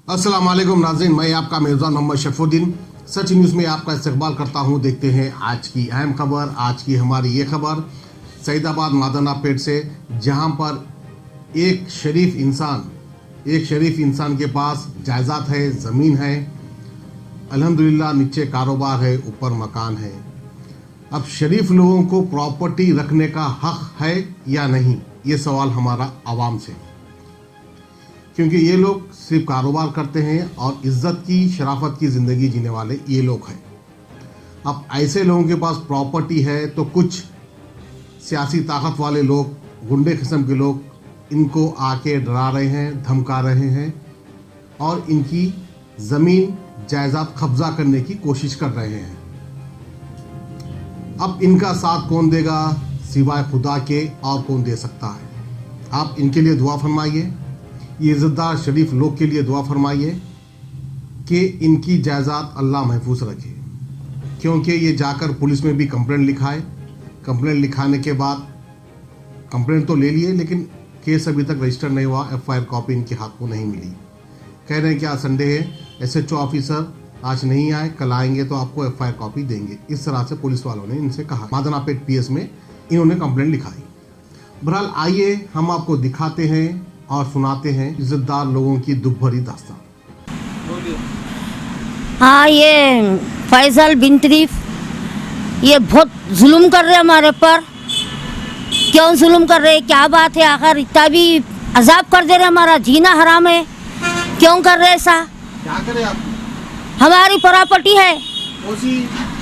अस्सलाम वालेकुम नाज़रीन, मैं आपका मेज़बान मोहम्मद शरफुद्दीन सच न्यूज़ में आपका इस्तकबाल करता हूं। देखते हैं आज की अहम खबर। आज की हमारी ये खबर सईदाबाद मादना पेट से, जहां पर एक शरीफ इंसान के पास जायदाद है, ज़मीन है, अल्हम्दुलिल्लाह नीचे कारोबार है, ऊपर मकान है। अब शरीफ लोगों को प्रॉपर्टी रखने का हक है या नहीं, ये सवाल हमारा आवाम से, क्योंकि ये लोग सिर्फ कारोबार करते हैं और इज्जत की शराफत की ज़िंदगी जीने वाले ये लोग हैं। अब ऐसे लोगों के पास प्रॉपर्टी है तो कुछ सियासी ताकत वाले लोग, गुंडे किस्म के लोग इनको आके डरा रहे हैं, धमका रहे हैं और इनकी ज़मीन जायदाद कब्जा करने की कोशिश कर रहे हैं। अब इनका साथ कौन देगा सिवाय खुदा के, और कौन दे सकता है? आप इनके लिए दुआ फरमाइए, ये इज़्ज़तदार शरीफ लोग के लिए दुआ फरमाइए कि इनकी जायदाद अल्लाह महफूज रखे, क्योंकि ये जाकर पुलिस में भी कंप्लेंट लिखाए। कंप्लेंट लिखाने के बाद कंप्लेंट तो ले लिए, लेकिन केस अभी तक रजिस्टर नहीं हुआ, एफआईआर कॉपी इनके हाथ को नहीं मिली। कह रहे हैं कि आज संडे है, एसएचओ ऑफिसर आज नहीं आए, कल आएंगे तो आपको एफआईआर कॉपी देंगे। इस तरह से पुलिस वालों ने इनसे कहा। मादनापेट पीएस में इन्होंने कंप्लेंट लिखाई। बहरहाल आइए हम आपको दिखाते हैं और सुनाते हैं इज्जतदार लोगों की दुख भरी दास्तान। हाँ, ये फैसल बिन तरीफ ये बहुत जुल्म कर रहे हमारे पर। क्यों जुल्म कर रहे, क्या बात है? आखिर इतना भी अजाब कर दे रहे, हमारा जीना हराम है। क्यों कर रहे ऐसा? क्या करें आप? हमारी प्रॉपर्टी है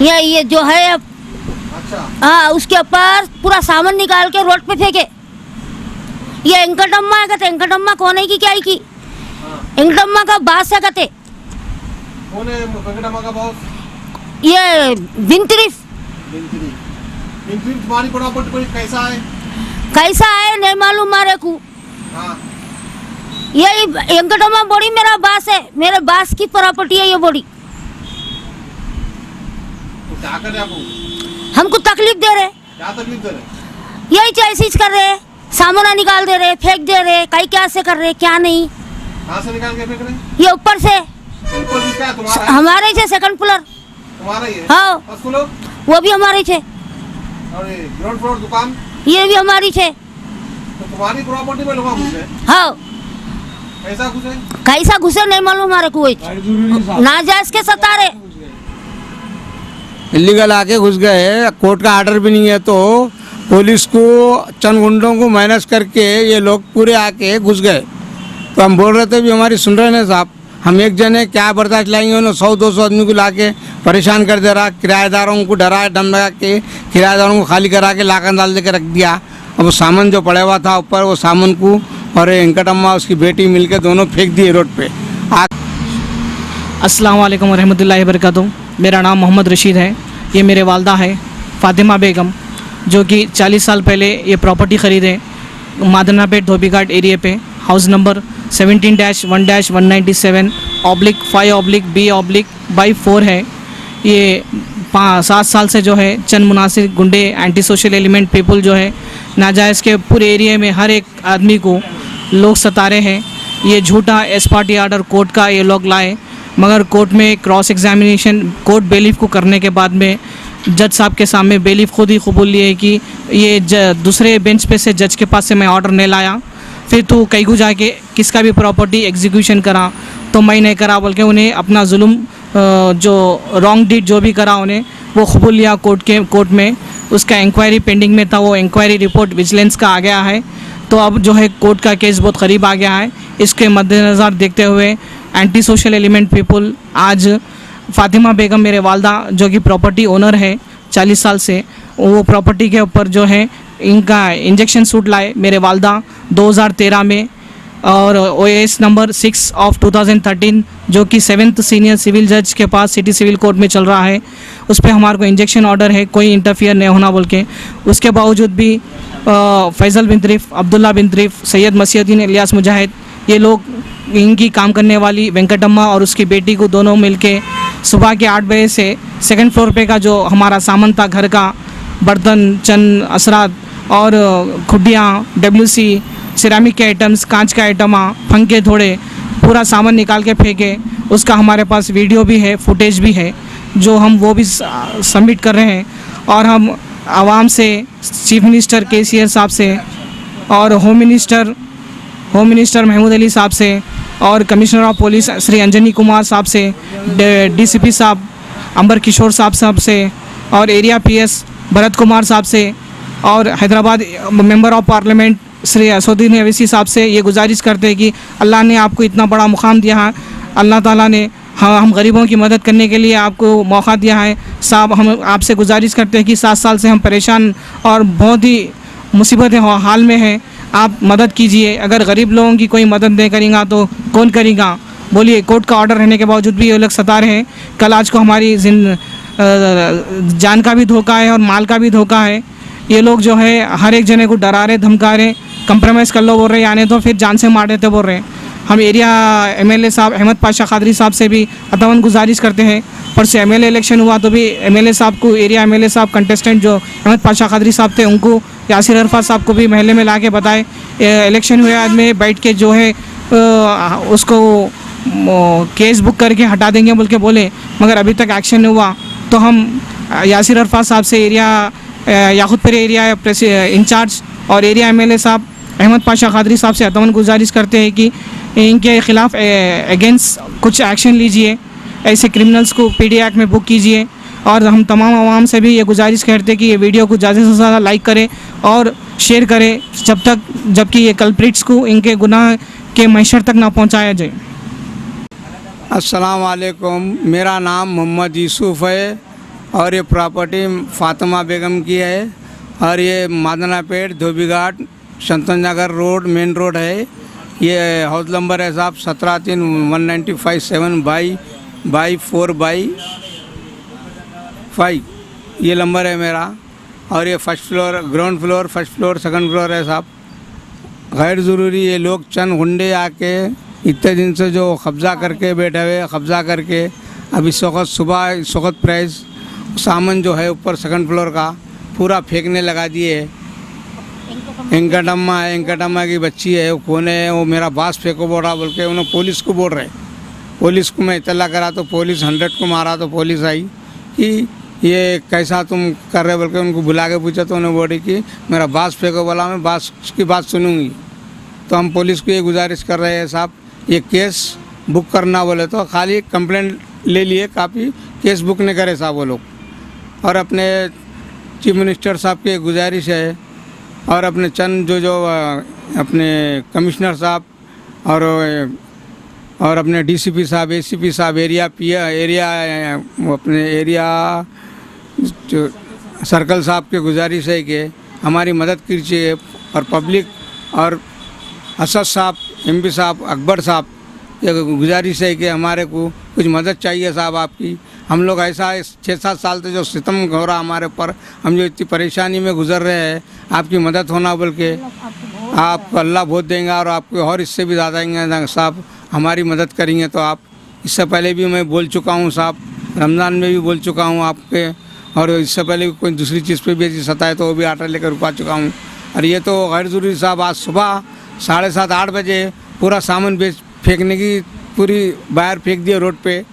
ये जो है। अच्छा। हाँ, उसके ऊपर पूरा सामान निकाल के रोड पे फेंके। ये एंकटम्मा है, कहते एंकटम्मा कौन है की क्या है की? एंकटम्मा का बास है, कहते कौन है एंकटम्मा का बॉस? ये बिन तरीफ। तुम्हारी प्रॉपर्टी कैसा है? कैसा है नहीं मालूम मारे को। हाँ। ये एंकटम्मा बड़ी मेरा बास है, मेरे बास की प्रॉपर्टी है ये बड़ी। तो क्या कर रहे आप? हमको तकलीफ दे रहे। क्या तकलीफ दे रहे? यही चीज कर रहे, सामान निकाल दे रहे, फेंक दे रहे, कई क्या से कर रहे, क्या नहीं। कहाँ से निकाल के फेंक रहे? ये ऊपर से। ऊपर भी क्या तुम्हारा है? हमारे ही सेकंड फ्लोर। तुम्हारा ही है? हाँ, फर्स्ट फ्लोर वो भी हमारी है। और ये ग्राउंड फ्लोर दुकान ये भी हमारी है। तो तुम्हारी प्रॉपर्टी में लोग घुसे? हाँ। कैसा घुसे? कैसा घुसे नहीं मालूम हमारे को। नाजायज के सता रहे, इलीगल आके घुस गए। कोर्ट का आर्डर भी नहीं है तो पुलिस को चंद गुंडों को मैनेज करके ये लोग पूरे आके घुस गए। तो हम बोल रहे थे भी हमारी सुन रहे हैं साहब, हम एक जने क्या बर्दाश्त लाएंगे? उन्होंने 100-200 आदमी को लाके परेशान कर दे रहा, किराएदारों को डरा धमका के किराएदारों को खाली करा के लाकर डाल दे के रख दिया। अब वो सामान जो पड़ा हुआ था ऊपर, वो सामान को और एंकटम्मा उसकी बेटी मिलके दोनों फेंक दिए रोड पे। अस्सलाम वालेकुम वरहमतुल्लाहि वबरकातुहू। मेरा नाम मोहम्मद रशीद है। ये मेरे वालदा है फ़ातिमा बेगम, जो कि 40 साल पहले ये प्रॉपर्टी ख़रीदे मादनापेट धोबीघाट एरिया पे। हाउस नंबर 17-1-197/5/B/B/4 है। ये 7 साल से जो है चंद मुनासिब गुंडे, एंटी सोशल एलिमेंट पीपल जो है नाजायज़ के पूरे एरिया में हर एक आदमी को लोग सता रहे हैं। ये झूठा एसपार्टी आर्डर कोर्ट का ये लोग लाए, मगर कोर्ट में क्रॉस एग्जामिनेशन कोर्ट बेलीफ को करने के बाद में जज साहब के सामने बेलीफ खुद ही कबूल लिए कि ये दूसरे बेंच पे से जज के पास से मैं ऑर्डर नहीं लाया। फिर तू कहीं को जाके किसका भी प्रॉपर्टी एग्जीक्यूशन करा, तो मैं नहीं करा बोल के उन्हें अपना जुल्म जो रॉन्ग डीड जो भी करा उन्हें वो कबूल लिया कोर्ट में। उसका इंक्वायरी पेंडिंग में था, वो इंक्वायरी रिपोर्ट विजिलेंस का आ गया है। तो अब जो है कोर्ट का केस बहुत करीब आ गया है। इसके मद्देनज़र देखते हुए एंटी सोशल एलिमेंट पीपल आज फ़ातिमा बेगम मेरे वालदा जो कि प्रॉपर्टी ओनर है 40 साल से, वो प्रॉपर्टी के ऊपर जो है इनका इंजेक्शन सूट लाए मेरे वालदा 2013 में, और OAS नंबर 6/2013 जो कि 7th सीनियर सिविल जज के पास सिटी सिविल कोर्ट में चल रहा है। उस पर हमारे को इंजेक्शन ऑर्डर है, कोई इंटरफियर नहीं होना बोल के। उसके बावजूद भी फैसल बिन तरीफ, अब्दुल्ला बिन तरीफ, सैयद मसीहुद्दीन इलियास मुजाहिद, ये लोग इनकी काम करने वाली वेंकटम्मा और उसकी बेटी को दोनों मिलके सुबह के 8 बजे से सेकंड फ्लोर पे का जो हमारा सामान था घर का, बर्तन, चंद असरात और खुडियाँ, WC, सिरामिक के आइटम्स, कांच का आइटम, पंखे थोड़े, पूरा सामान निकाल के फेंके, उसका हमारे पास वीडियो भी है, फुटेज भी है, जो हम वो भी सबमिट कर रहे हैं। और हम आवाम से, चीफ मिनिस्टर केसीआर साहब से और होम मिनिस्टर महमूद अली साहब से और commissioner of police Shri Anjani Kumar साहब से, डीसीपी साहब अंबर किशोर साहब से और एरिया पीएस भरत कुमार साहब से और Hyderabad member of parliament Shri Asaduddin Owaisi साहब से ये गुजारिश करते हैं कि अल्लाह ने आपको इतना बड़ा मुकाम दिया है, अल्लाह ताला ने हम गरीबों की मदद करने के लिए आपको मौका दिया है साहब। हम आपसे गुजारिश करते हैं कि 7 साल से हम परेशान और बहुत ही मुसीबत हाल में हैं, आप मदद कीजिए। अगर गरीब लोगों की कोई मदद नहीं करेगा तो कौन करेगा? बोलिए, कोर्ट का ऑर्डर रहने के बावजूद भी ये लोग सता रहे हैं। कल आज को हमारी जान का भी धोखा है और माल का भी धोखा है। ये लोग जो है हर एक जने को डरा रहे, धमका रहे, कंप्रोमाइज़ कर लो बोल रहे, आने तो फिर जान से मार देते बोल रहे हैं। हम एरिया एमएलए साहब अहमद पाशा खादरी साहब से भी अतवन गुजारिश करते हैं। परसों एमएलए इलेक्शन हुआ तो भी एमएलए साहब को, एरिया एमएलए साहब कंटेस्टेंट जो अहमद पाशा खादरी साहब थे, उनको यासिर अरफात साहब को भी महल्ले में ला के बताए, इलेक्शन हुए आज में बैठ के जो है उसको केस बुक करके हटा देंगे बोल के बोले, मगर अभी तक एक्शन नहीं हुआ। तो हम यासिर अरफात साहब से एरिया याकूतपुर एरिया इंचार्ज और एरिया एमएलए साहब अहमद पाशा खादरी साहब से अतवन गुजारिश करते हैं कि इनके ख़िलाफ़ अगेंस्ट कुछ एक्शन लीजिए, ऐसे क्रिमिनल्स को पीडी एक्ट में बुक कीजिए। और हम तमाम आवाम से भी ये गुजारिश करते हैं कि ये वीडियो को ज़्यादा से ज़्यादा लाइक करें और शेयर करें जबकि ये कल्प्रिट्स को इनके गुनाह के महशर तक ना पहुँचाया जाए। अस्सलाम वालेकुम, मेरा नाम मोहम्मद यूसुफ़ है और ये प्रॉपर्टी फ़ातिमा बेगम की है और ये Madannapet Dhobi Ghat Santnagar road main road है। ये हाउस नंबर है साहब 17-3-1957/4/5 ये नंबर है मेरा। और ये first floor, ground floor, first floor, second floor है साहब। गैर ज़रूरी ये लोग चंद गुंडे आके इतने दिन से जो कब्ज़ा करके बैठे हुए, कब्ज़ा करके अब इस वक्त सुबह, इस वक्त प्राइस सामान जो है ऊपर सेकंड फ्लोर का पूरा फेंकने लगा दिए। इंकटम्मा की बच्ची है, वो कौन है, वो मेरा बास फेंको बोल रहा बोल के उन्होंने पुलिस को बोल रहे। पुलिस को मैं इतला करा तो पुलिस 100 को मारा तो पुलिस आई कि ये कैसा तुम कर रहे बोल के उनको बुला के पूछा तो उन्होंने बोली कि मेरा बास फेंको बोला, मैं बास की बात सुनूंगी। तो हम पुलिस को ये गुजारिश कर रहे हैं साहब, ये केस बुक करना बोले तो खाली कंप्लेंट ले लिए, काफ़ी केस बुक नहीं करे साहब वो लोग। और अपने चीफ मिनिस्टर साहब की गुजारिश है और अपने चंद जो अपने कमिश्नर साहब और अपने डीसीपी साहब, एसीपी साहब, एरिया अपने एरिया जो सर्कल साहब की गुजारिश है कि हमारी मदद कीजिए। और पब्लिक और असद साहब, एमपी साहब, अकबर साहब, ये गुजारिश है कि हमारे को कुछ मदद चाहिए साहब आपकी। हम लोग ऐसा 6-7 साल से जो सितम हो रहा हमारे ऊपर, हम जो इतनी परेशानी में गुजर रहे हैं, आपकी मदद होना बोल के आपको अल्लाह बहुत देंगे और आपको और इससे भी ज़्यादा देंगे साहब। हमारी मदद करेंगे तो आप, इससे पहले भी मैं बोल चुका हूँ साहब, रमज़ान में भी बोल चुका हूँ आपके, और इससे पहले भी कोई दूसरी चीज़ पे भी ऐसी सताए तो वो भी आटा लेकर रुका चुका हूँ। और ये तो गैर ज़रूरी साहब, आज सुबह 7:30-8 बजे पूरा सामान फेंकने की पूरी बाहर फेंक दिया रोड पे,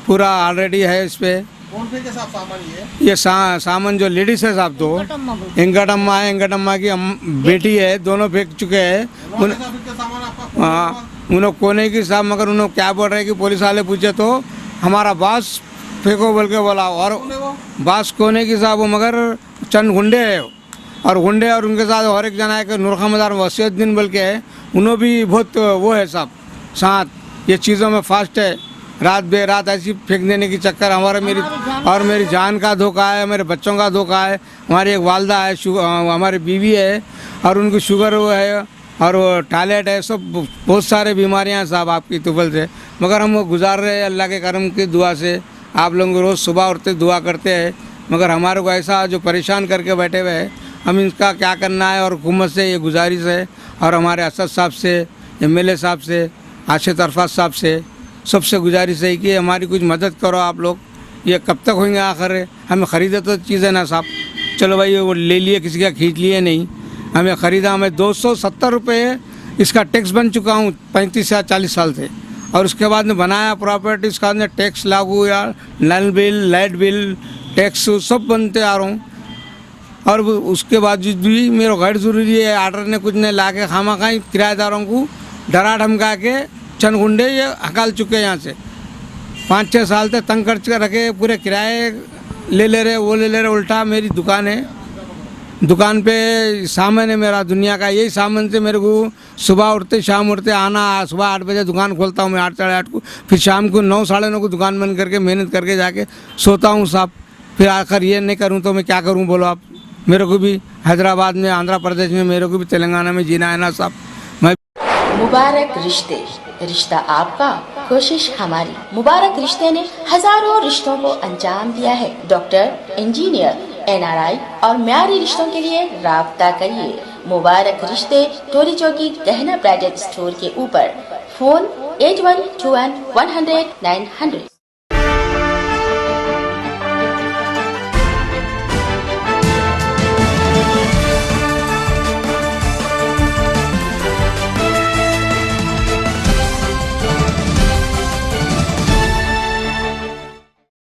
पूरा ऑलरेडी है इस पर। कौन फेंके साहब सामान ये सामान जो लेडीज़ है साहब, दो इंकटम्मा है, इंकटम्मा की बेटी है, दोनों फेंक चुके हैं। हाँ, उन्होंने कोने की साहब, मगर उन्होंने क्या बोल रहे हैं कि पुलिस वाले पूछे तो हमारा बास फेंको बोल के बोला। और बास कोने की साहब वो मगर चंद गुंडे है और उनके साथ और एक जना है कि नूर खमदार वसीउद्दीन बोल के है, उन्होंने भी बहुत वो है साहब साथ, ये चीज़ों में फास्ट है। रात बेरात ऐसी फेंक देने की चक्कर मेरी जान का धोखा है, मेरे बच्चों का धोखा है। हमारी एक वालदा है, हमारी बीवी है और उनको शुगर है और वो टॉयलेट है, सब बहुत सारे बीमारियां हैं साहब आपकी तुफल से। मगर हम वो गुजार रहे हैं अल्लाह के करम की दुआ से। आप लोग रोज़ सुबह उठते दुआ करते हैं, मगर हमारे को ऐसा जो परेशान करके बैठे हुए हैं, हम इनका क्या करना है। और हुकूमत से ये गुजारिश है और हमारे असद साहब से, एमएलए साहब से, आशित अरफात साहब से, सबसे गुजारिश है कि हमारी कुछ मदद करो आप लोग। ये कब तक होंगे आखिर, हमें ख़रीदे तो चीज़ें ना साहब, चलो भाई वो ले लिए, किसी का खींच लिए नहीं, हमें ख़रीदा। हमें 270 रुपये इसका टैक्स बन चुका हूँ 35 या 40 साल से, और उसके बाद में बनाया प्रॉपर्टी, उसके बाद में टैक्स लागू या नल बिल, लाइट बिल, टैक्स सब बनते आ रहा हूँ। और उसके बावजूद भी मेरा गैर ज़रूरी है, आर्डर ने कुछ ने ला के खामा खाई किराएदारों को डरा धमका के चंद गुंडे ये हकाल चुके हैं यहाँ से। 5-6 साल तक तंग कर रखे, पूरे किराए ले रहे, वो ले रहे। उल्टा मेरी दुकान है, दुकान पे सामान है मेरा दुनिया का, यही सामान से मेरे को सुबह उठते शाम उठते आना। सुबह 8 बजे दुकान खोलता हूँ मैं, 8 साढ़े 8 को, फिर शाम को 9 साढ़े 9 को दुकान बंद करके मेहनत करके जाके सोता हूँ साहब। फिर आकर ये नहीं करूँ तो मैं क्या करूँ बोलो आप। मेरे को भी हैदराबाद में, आंध्र प्रदेश में, मेरे को भी तेलंगाना में जीना है ना साहब। मैं मुबारक रिश्ते, रिश्ता आपका, कोशिश हमारी। मुबारक रिश्ते ने हजारों रिश्तों को अंजाम दिया है। डॉक्टर, इंजीनियर, NRI और म्यारी रिश्तों के लिए राब्ता करिए। मुबारक रिश्ते, टोली चौकी, गहना ब्राइडल स्टोर के ऊपर। फोन 8121 100 900।